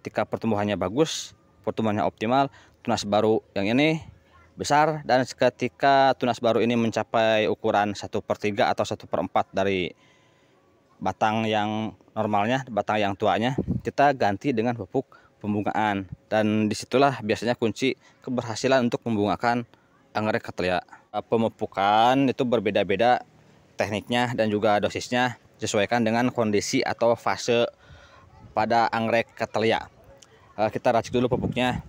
ketika pertumbuhannya bagus, pertumbuhannya optimal, tunas baru yang ini besar, dan ketika tunas baru ini mencapai ukuran 1/3 atau 1/4 dari batang yang normalnya, batang yang tuanya, kita ganti dengan pupuk pembungaan. Dan disitulah biasanya kunci keberhasilan untuk membungakan anggrek Cattleya. Pemupukan itu berbeda-beda tekniknya dan juga dosisnya, disesuaikan dengan kondisi atau fase pada anggrek Cattleya. Kita racik dulu pupuknya.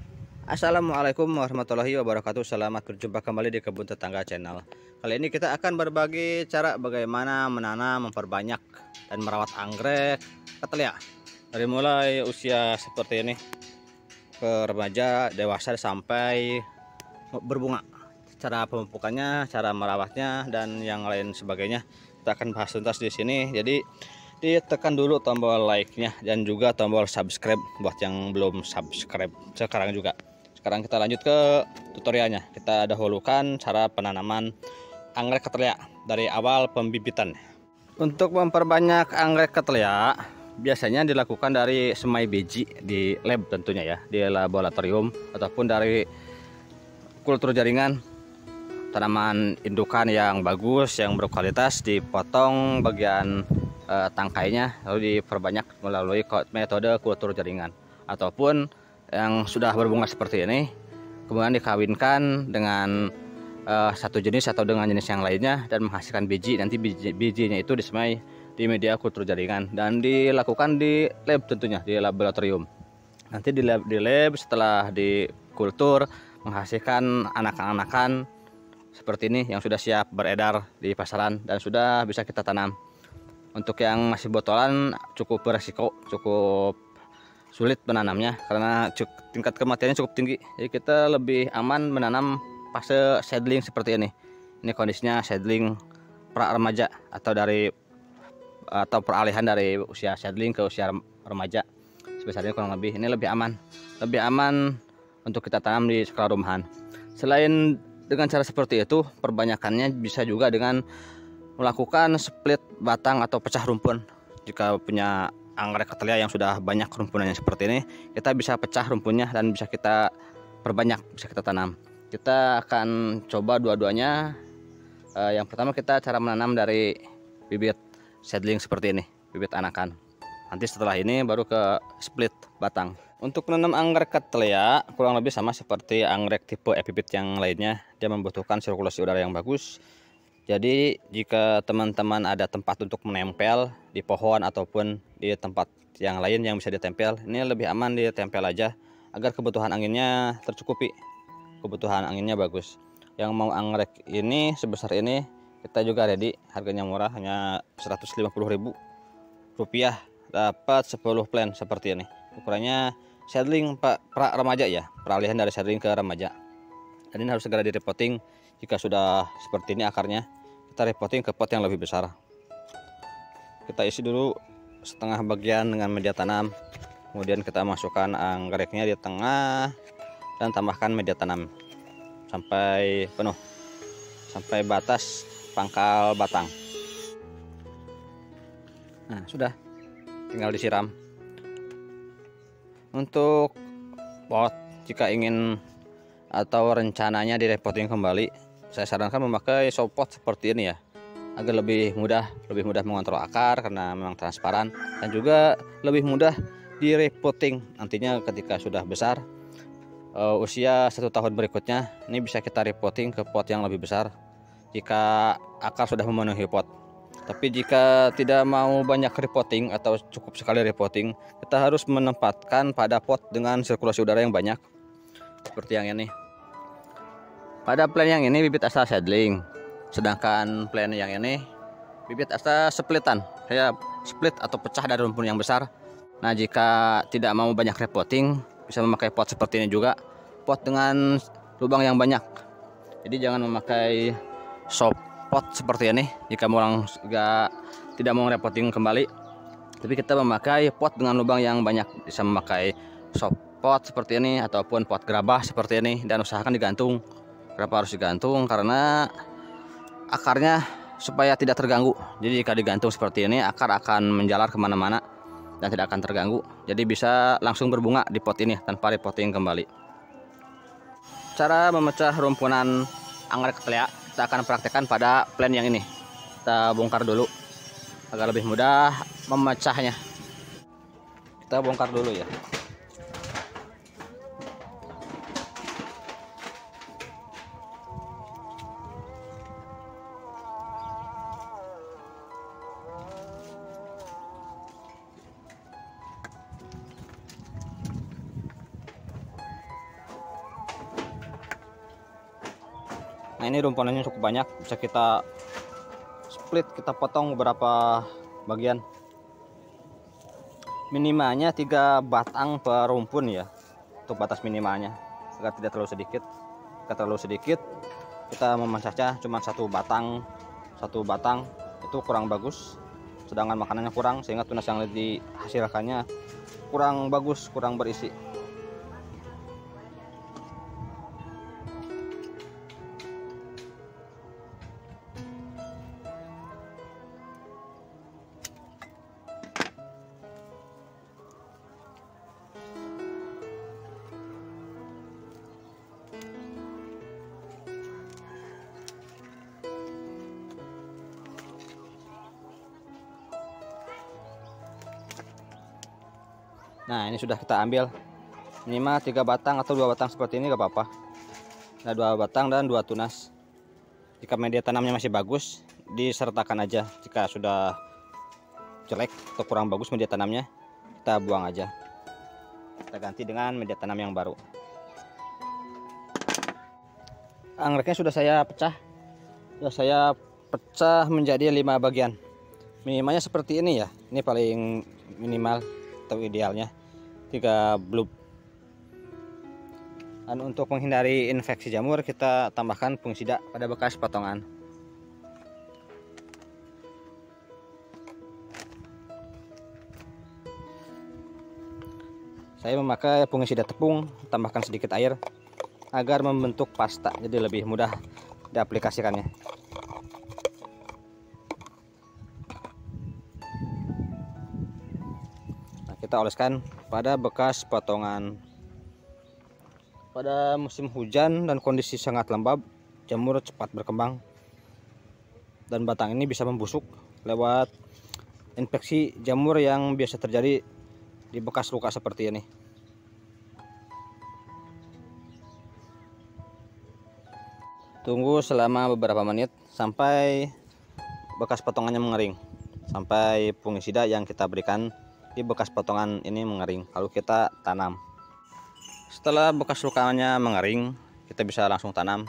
Assalamualaikum warahmatullahi wabarakatuh. Selamat berjumpa kembali di Kebun Tetangga Channel. Kali ini kita akan berbagi cara bagaimana menanam, memperbanyak, dan merawat anggrek Cattleya dari mulai usia seperti ini ke remaja, dewasa, sampai berbunga. Cara pemupukannya, cara merawatnya, dan yang lain sebagainya kita akan bahas tuntas di sini. Jadi ditekan dulu tombol like-nya dan juga tombol subscribe buat yang belum subscribe sekarang juga. Sekarang kita lanjut ke tutorialnya. Kita dahulukan cara penanaman anggrek Cattleya dari awal pembibitan. Untuk memperbanyak anggrek Cattleya biasanya dilakukan dari semai biji di lab tentunya ya, di laboratorium, ataupun dari kultur jaringan. Tanaman indukan yang bagus, yang berkualitas, dipotong bagian tangkainya lalu diperbanyak melalui metode kultur jaringan, ataupun yang sudah berbunga seperti ini kemudian dikawinkan dengan satu jenis atau dengan jenis yang lainnya dan menghasilkan biji. Nanti bijinya itu disemai di media kultur jaringan dan dilakukan di lab tentunya, di laboratorium. Nanti di lab setelah dikultur menghasilkan anakan-anakan seperti ini yang sudah siap beredar di pasaran dan sudah bisa kita tanam. Untuk yang masih botolan cukup beresiko, cukup sulit menanamnya karena tingkat kematiannya cukup tinggi. Jadi kita lebih aman menanam fase seedling seperti ini. Ini kondisinya seedling pra remaja atau peralihan dari usia seedling ke usia remaja. Sebesarnya kurang lebih ini lebih aman untuk kita tanam di skala rumahan. Selain dengan cara seperti itu, perbanyakannya bisa juga dengan melakukan split batang atau pecah rumpun. Jika punya anggrek Cattleya yang sudah banyak rumpunannya seperti ini, kita bisa pecah rumpunnya dan bisa kita perbanyak, bisa kita tanam. Kita akan coba dua-duanya. Yang pertama kita cara menanam dari bibit seedling seperti ini, bibit anakan. Nanti setelah ini baru ke split batang. Untuk menanam anggrek Cattleya kurang lebih sama seperti anggrek tipe epipit yang lainnya. Dia membutuhkan sirkulasi udara yang bagus. Jadi jika teman-teman ada tempat untuk menempel di pohon ataupun di tempat yang lain yang bisa ditempel, ini lebih aman ditempel aja agar kebutuhan anginnya tercukupi. Kebutuhan anginnya bagus. Yang mau anggrek ini sebesar ini kita juga ready, harganya murah, hanya Rp150.000. Dapat 10 plant seperti ini. Ukurannya seedling pra remaja ya, peralihan dari seedling ke remaja. Dan ini harus segera direpotting. Jika sudah seperti ini akarnya, kita repotting ke pot yang lebih besar. Kita isi dulu setengah bagian dengan media tanam, kemudian kita masukkan anggreknya di tengah dan tambahkan media tanam sampai penuh, sampai batas pangkal batang. Nah, sudah, tinggal disiram. Untuk pot, jika ingin atau rencananya direpotting kembali, saya sarankan memakai soft pot seperti ini ya, agar lebih mudah mengontrol akar karena memang transparan, dan juga lebih mudah direpotting nantinya ketika sudah besar. Usia 1 tahun berikutnya ini bisa kita repotting ke pot yang lebih besar jika akar sudah memenuhi pot. Tapi jika tidak mau banyak repotting atau cukup sekali repotting, kita harus menempatkan pada pot dengan sirkulasi udara yang banyak seperti yang ini. Pada plant yang ini bibit asal seedling, sedangkan plant yang ini bibit asal splitan, saya split atau pecah dari rumpun yang besar. Nah, jika tidak mau banyak repotting, bisa memakai pot seperti ini juga, pot dengan lubang yang banyak. Jadi jangan memakai soft pot seperti ini jika tidak mau repotting kembali, tapi kita memakai pot dengan lubang yang banyak. Bisa memakai soft pot seperti ini ataupun pot gerabah seperti ini, dan usahakan digantung. Kenapa harus digantung? Karena akarnya supaya tidak terganggu. Jadi jika digantung seperti ini, akar akan menjalar kemana-mana dan tidak akan terganggu. Jadi bisa langsung berbunga di pot ini tanpa repotting kembali. Cara memecah rumpunan anggrek telea kita akan praktekkan pada plan yang ini. Kita bongkar dulu agar lebih mudah memecahnya. Kita bongkar dulu ya. Nah, ini rumpunannya cukup banyak, bisa kita split, kita potong beberapa bagian. Minimalnya 3 batang per rumpun ya, untuk batas minimalnya, agar tidak terlalu sedikit. Jika terlalu sedikit, kita memecahnya cuma satu batang itu kurang bagus, sedangkan makanannya kurang, sehingga tunas yang dihasilkannya kurang bagus, kurang berisi. Nah, ini sudah kita ambil minimal 3 batang atau 2 batang seperti ini, gak apa-apa. Nah, 2 batang dan 2 tunas. Jika media tanamnya masih bagus, disertakan aja. Jika sudah jelek atau kurang bagus media tanamnya, kita buang aja. Kita ganti dengan media tanam yang baru. Anggreknya sudah saya pecah. Menjadi 5 bagian. Minimalnya seperti ini ya. Ini paling minimal atau idealnya 3 blub. Dan untuk menghindari infeksi jamur, kita tambahkan fungisida pada bekas potongan. Saya memakai fungisida tepung, tambahkan sedikit air agar membentuk pasta, jadi lebih mudah diaplikasikannya. Nah, kita oleskan pada bekas potongan. Pada musim hujan dan kondisi sangat lembab, jamur cepat berkembang dan batang ini bisa membusuk lewat infeksi jamur yang biasa terjadi di bekas luka seperti ini. Tunggu selama beberapa menit sampai bekas potongannya mengering, sampai fungisida yang kita berikan di bekas potongan ini mengering, lalu kita tanam. Setelah bekas lukanya mengering, kita bisa langsung tanam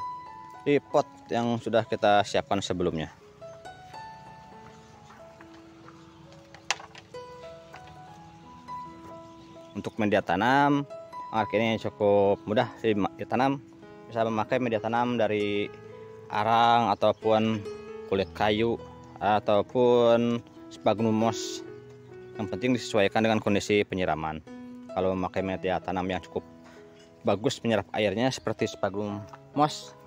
di pot yang sudah kita siapkan sebelumnya. Untuk media tanam, anggrek ini cukup mudah ditanam. Bisa memakai media tanam dari arang ataupun kulit kayu ataupun sphagnum moss. Yang penting disesuaikan dengan kondisi penyiraman. Kalau memakai media tanam yang cukup bagus menyerap airnya seperti sphagnum moss,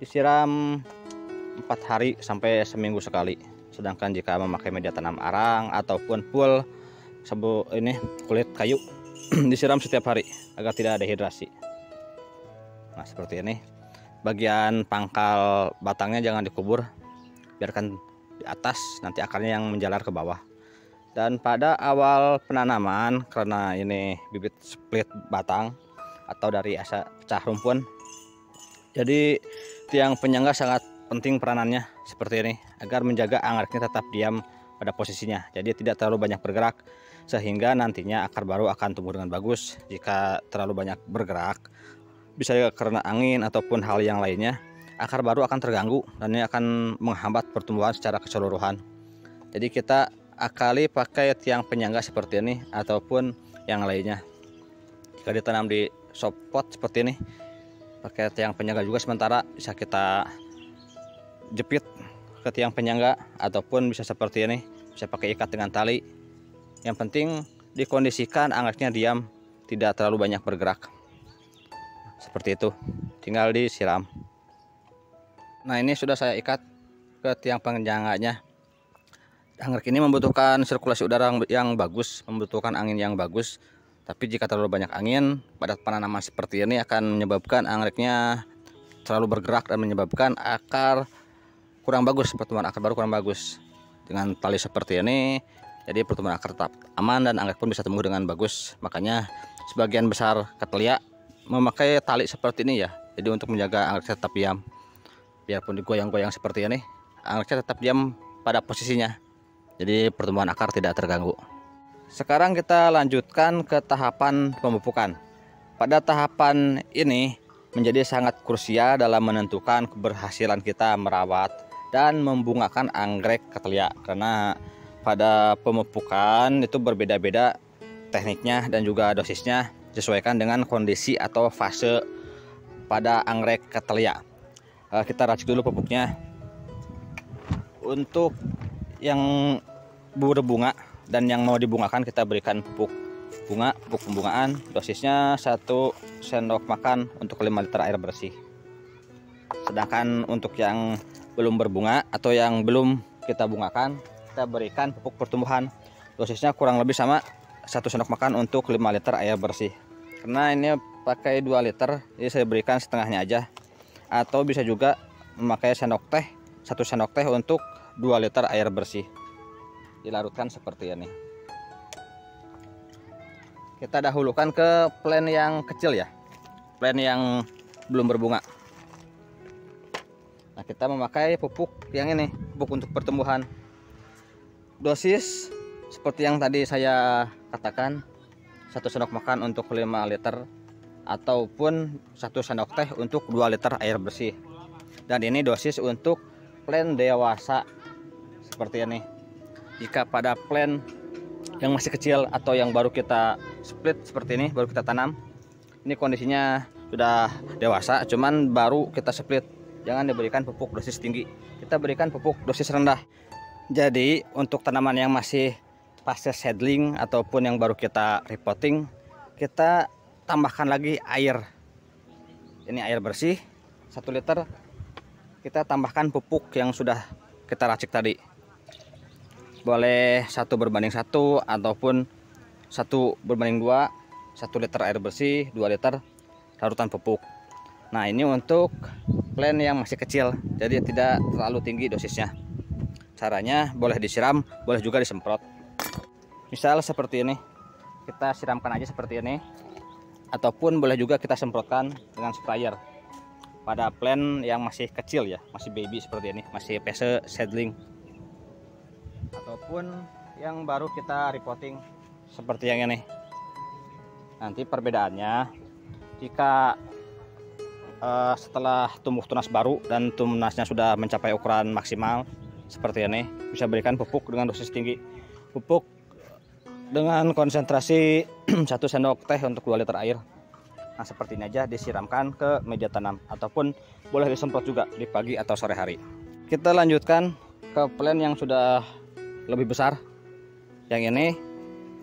disiram 4 hari sampai seminggu sekali. Sedangkan jika memakai media tanam arang ataupun full kulit kayu, disiram setiap hari agar tidak dehidrasi. Nah, seperti ini. Bagian pangkal batangnya jangan dikubur, biarkan di atas, nanti akarnya yang menjalar ke bawah. Dan pada awal penanaman, karena ini bibit split batang atau dari asa pecah rumpun, jadi tiang penyangga sangat penting peranannya seperti ini, agar menjaga anggrek ini tetap diam pada posisinya, jadi tidak terlalu banyak bergerak, sehingga nantinya akar baru akan tumbuh dengan bagus. Jika terlalu banyak bergerak, bisa karena angin ataupun hal yang lainnya, akar baru akan terganggu dan ini akan menghambat pertumbuhan secara keseluruhan. Jadi kita akali pakai tiang penyangga seperti ini ataupun yang lainnya. Jika ditanam di pot seperti ini, pakai tiang penyangga juga, sementara bisa kita jepit ke tiang penyangga ataupun bisa seperti ini, bisa pakai ikat dengan tali. Yang penting dikondisikan anggreknya diam, tidak terlalu banyak bergerak. Seperti itu, tinggal disiram. Nah, ini sudah saya ikat ke tiang penyangganya. Anggrek ini membutuhkan sirkulasi udara yang bagus, membutuhkan angin yang bagus. Tapi jika terlalu banyak angin pada penanaman seperti ini akan menyebabkan anggreknya terlalu bergerak dan menyebabkan akar kurang bagus, pertumbuhan akar baru kurang bagus. Dengan tali seperti ini, jadi pertumbuhan akar tetap aman dan anggrek pun bisa tumbuh dengan bagus. Makanya sebagian besar ketelia memakai tali seperti ini ya. Jadi untuk menjaga anggrek tetap diam. Biarpun digoyang-goyang seperti ini, anggreknya tetap diam pada posisinya. Jadi pertumbuhan akar tidak terganggu. Sekarang kita lanjutkan ke tahapan pemupukan. Pada tahapan ini menjadi sangat krusial dalam menentukan keberhasilan kita merawat dan membungakan anggrek ketelia. Karena pada pemupukan itu berbeda-beda tekniknya dan juga dosisnya, disesuaikan dengan kondisi atau fase pada anggrek ketelia. Kita racik dulu pupuknya. Untuk yang berbunga dan yang mau dibungakan kita berikan pupuk bunga, pupuk pembungaan. Dosisnya 1 sendok makan untuk 5 liter air bersih. Sedangkan untuk yang belum berbunga atau yang belum kita bungakan, kita berikan pupuk pertumbuhan. Dosisnya kurang lebih sama 1 sendok makan untuk 5 liter air bersih. Karena ini pakai 2 liter, jadi saya berikan setengahnya aja. Atau bisa juga memakai sendok teh, 1 sendok teh untuk 2 liter air bersih. Dilarutkan seperti ini. Kita dahulukan ke plant yang kecil ya, plant yang belum berbunga. Nah, kita memakai pupuk yang ini, pupuk untuk pertumbuhan. Dosis seperti yang tadi saya katakan, 1 sendok makan untuk 5 liter ataupun 1 sendok teh untuk 2 liter air bersih. Dan ini dosis untuk plant dewasa seperti ini. Jika pada plant yang masih kecil atau yang baru kita split seperti ini, baru kita tanam, ini kondisinya sudah dewasa, cuman baru kita split, jangan diberikan pupuk dosis tinggi, kita berikan pupuk dosis rendah. Jadi untuk tanaman yang masih fase seedling ataupun yang baru kita repotting, kita tambahkan lagi air. Ini air bersih 1 liter, kita tambahkan pupuk yang sudah kita racik tadi. Boleh 1 berbanding 1 ataupun 1 berbanding 2, 1 liter air bersih, 2 liter larutan pupuk. Nah, ini untuk plant yang masih kecil, jadi tidak terlalu tinggi dosisnya. Caranya boleh disiram, boleh juga disemprot. Misal seperti ini, kita siramkan aja seperti ini, ataupun boleh juga kita semprotkan dengan sprayer pada plant yang masih kecil ya, masih baby seperti ini, masih fase seedling, ataupun yang baru kita repotting seperti yang ini. Nanti perbedaannya, jika setelah tumbuh tunas baru dan tunasnya sudah mencapai ukuran maksimal seperti ini, bisa berikan pupuk dengan dosis tinggi. Pupuk dengan konsentrasi 1 sendok teh untuk 2 liter air. Nah, seperti ini aja, disiramkan ke media tanam ataupun boleh disemprot juga di pagi atau sore hari. Kita lanjutkan ke plant yang sudah lebih besar. Yang ini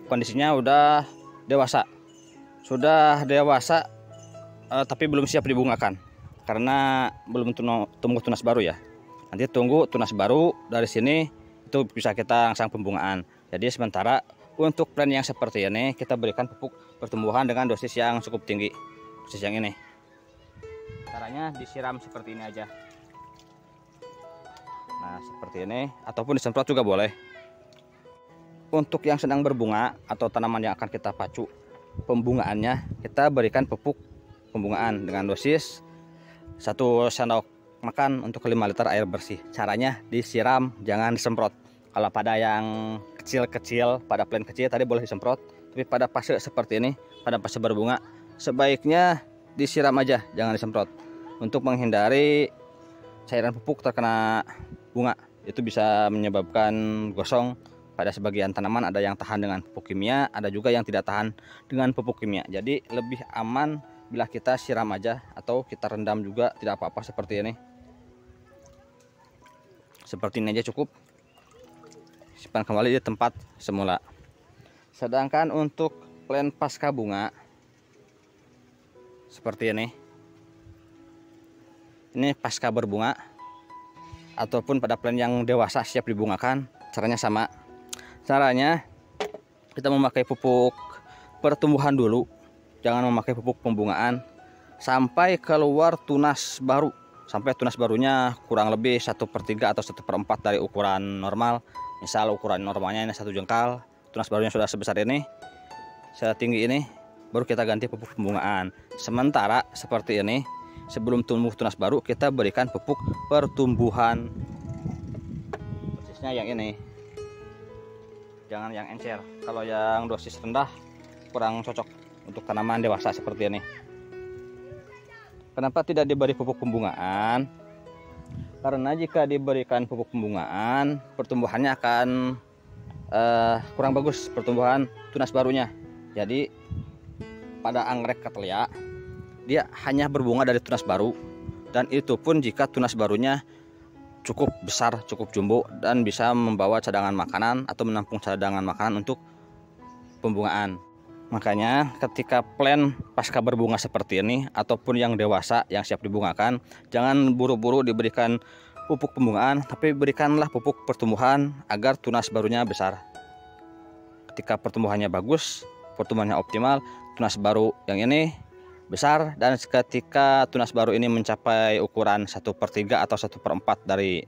kondisinya udah dewasa. Sudah dewasa tapi belum siap dibungakan karena belum tumbuh tunas baru ya. Nanti tunggu tunas baru, dari sini itu bisa kita langsung pembungaan. Jadi sementara untuk plant yang seperti ini kita berikan pupuk pertumbuhan dengan dosis yang cukup tinggi, dosis yang ini. Caranya disiram seperti ini aja. Nah, seperti ini, ataupun disemprot juga boleh. Untuk yang sedang berbunga atau tanaman yang akan kita pacu pembungaannya, kita berikan pupuk pembungaan dengan dosis 1 sendok makan untuk 5 liter air bersih. Caranya disiram, jangan disemprot. Kalau pada yang kecil-kecil, pada plant kecil tadi boleh disemprot, tapi pada fase seperti ini, pada fase berbunga, sebaiknya disiram aja, jangan disemprot, untuk menghindari cairan pupuk terkena bunga. Itu bisa menyebabkan gosong. Pada sebagian tanaman ada yang tahan dengan pupuk kimia, ada juga yang tidak tahan dengan pupuk kimia. Jadi lebih aman bila kita siram aja atau kita rendam juga, tidak apa-apa seperti ini. Seperti ini aja cukup. Simpan kembali di tempat semula. Sedangkan untuk plant pasca bunga seperti ini. Ini pasca berbunga ataupun pada plant yang dewasa siap dibungakan, Caranya sama. Caranya kita memakai pupuk pertumbuhan dulu, jangan memakai pupuk pembungaan sampai keluar tunas baru. Sampai tunas barunya kurang lebih 1/3 atau 1/4 dari ukuran normal. Misal ukuran normalnya ini 1 jengkal, tunas barunya sudah sebesar ini, setinggi ini, baru kita ganti pupuk pembungaan. Sementara seperti ini, sebelum tumbuh tunas baru kita berikan pupuk pertumbuhan. Persisnya yang ini, jangan yang encer. Kalau yang dosis rendah kurang cocok untuk tanaman dewasa seperti ini. Kenapa tidak diberi pupuk pembungaan? Karena jika diberikan pupuk pembungaan, pertumbuhannya akan kurang bagus, pertumbuhan tunas barunya. Jadi pada anggrek Cattleya dia hanya berbunga dari tunas baru, dan itu pun jika tunas barunya cukup besar, cukup jumbo, dan bisa membawa cadangan makanan atau menampung cadangan makanan untuk pembungaan. Makanya ketika plant pasca berbunga seperti ini ataupun yang dewasa yang siap dibungakan, jangan buru-buru diberikan pupuk pembungaan, tapi berikanlah pupuk pertumbuhan agar tunas barunya besar. Ketika pertumbuhannya bagus, pertumbuhannya optimal, tunas baru yang ini besar, dan ketika tunas baru ini mencapai ukuran 1/3 atau 1/4 dari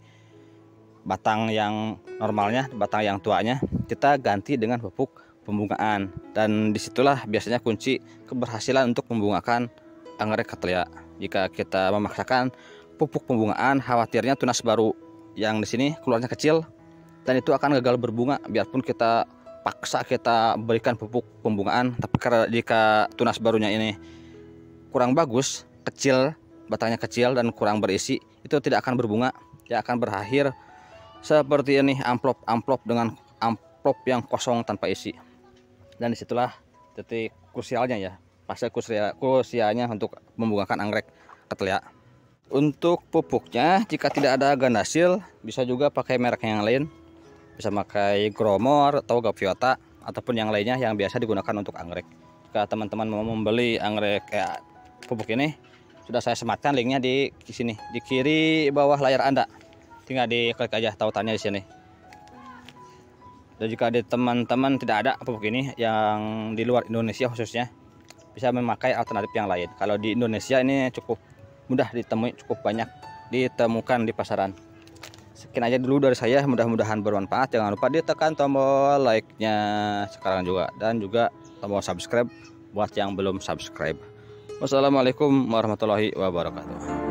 batang yang normalnya, batang yang tuanya, kita ganti dengan pupuk pembungaan. Dan disitulah biasanya kunci keberhasilan untuk membungakan anggrek Cattleya. Jika kita memaksakan pupuk pembungaan, khawatirnya tunas baru yang di sini keluarnya kecil dan itu akan gagal berbunga. Biarpun kita paksa kita berikan pupuk pembungaan, tapi karena jika tunas barunya ini kurang bagus, kecil, batangnya kecil dan kurang berisi, itu tidak akan berbunga. Dia akan berakhir seperti ini, amplop dengan amplop yang kosong tanpa isi. Dan disitulah titik krusialnya ya, fase krusialnya untuk membungakan anggrek Cattleya. Untuk pupuknya, jika tidak ada Gandasil, bisa juga pakai merek yang lain, bisa pakai Gromor atau Gaviota ataupun yang lainnya yang biasa digunakan untuk anggrek. Jika teman-teman mau membeli anggrek kayak pupuk ini, sudah saya sematkan linknya di sini, di kiri bawah layar Anda. Tinggal diklik aja tautannya di sini. Dan jika di teman-teman tidak ada pupuk ini yang di luar Indonesia khususnya, bisa memakai alternatif yang lain. Kalau di Indonesia ini cukup mudah ditemui, cukup banyak ditemukan di pasaran. Sekian aja dulu dari saya, mudah-mudahan bermanfaat. Jangan lupa ditekan tombol like-nya sekarang juga, dan juga tombol subscribe buat yang belum subscribe. Wassalamualaikum warahmatullahi wabarakatuh.